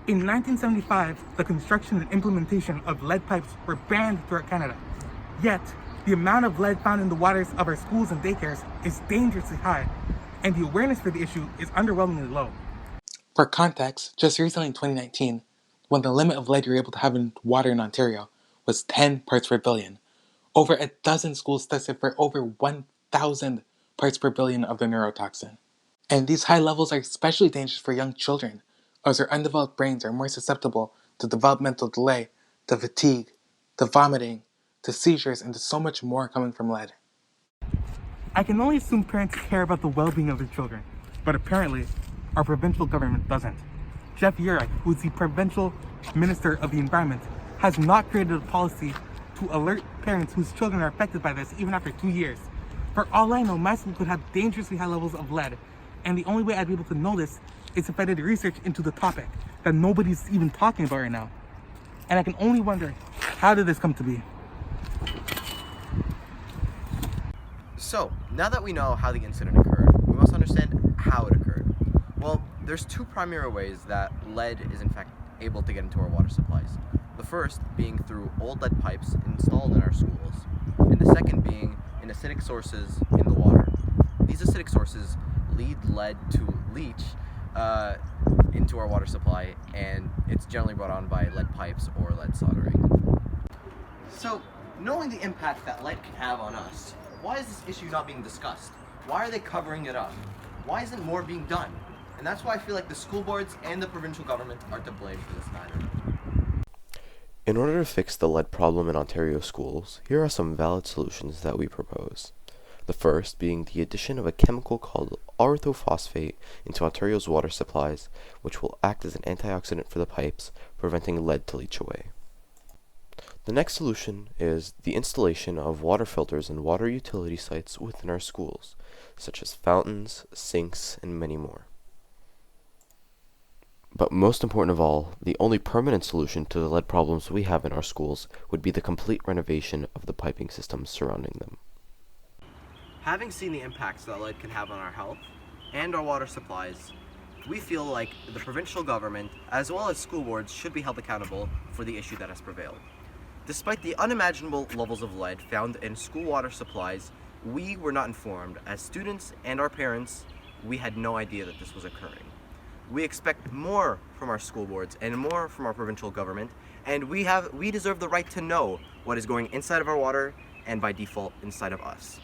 In 1975, the construction and implementation of lead pipes were banned throughout Canada. Yet, the amount of lead found in the waters of our schools and daycares is dangerously high, and the awareness for the issue is underwhelmingly low. For context, just recently in 2019, when the limit of lead you're able to have in water in Ontario was 10 parts per billion, over a dozen schools tested for over 1,000 parts per billion of the neurotoxin. And these high levels are especially dangerous for young children, as their undeveloped brains are more susceptible to developmental delay, to fatigue, to vomiting, to seizures, and to so much more coming from lead. I can only assume parents care about the well-being of their children, but apparently, our provincial government doesn't. Jeff Yurek, who is the provincial minister of the environment, has not created a policy to alert parents whose children are affected by this even after 2 years. For all I know, my school could have dangerously high levels of lead, and the only way I'd be able to know this is if I did research into the topic that nobody's even talking about right now. And I can only wonder, how did this come to be? So, now that we know how the incident occurred, we must understand how it occurred. Well, there's two primary ways that lead is in fact able to get into our water supplies. The first being through old lead pipes installed in our schools, and the second being in acidic sources in the water. These acidic sources lead lead to leach into our water supply, and it's generally brought on by lead pipes or lead soldering. So, knowing the impact that lead can have on us, why is this issue not being discussed? Why are they covering it up? Why isn't more being done? And that's why I feel like the school boards and the provincial government are to blame for this matter. In order to fix the lead problem in Ontario schools, here are some valid solutions that we propose. The first being the addition of a chemical called orthophosphate into Ontario's water supplies, which will act as an antioxidant for the pipes, preventing lead to leach away. The next solution is the installation of water filters and water utility sites within our schools, such as fountains, sinks, and many more. But most important of all, the only permanent solution to the lead problems we have in our schools would be the complete renovation of the piping systems surrounding them. Having seen the impacts that lead can have on our health and our water supplies, we feel like the provincial government, as well as school boards, should be held accountable for the issue that has prevailed. Despite the unimaginable levels of lead found in school water supplies, we were not informed. As students and our parents, we had no idea that this was occurring. We expect more from our school boards and more from our provincial government, and we deserve the right to know what is going inside of our water and by default inside of us.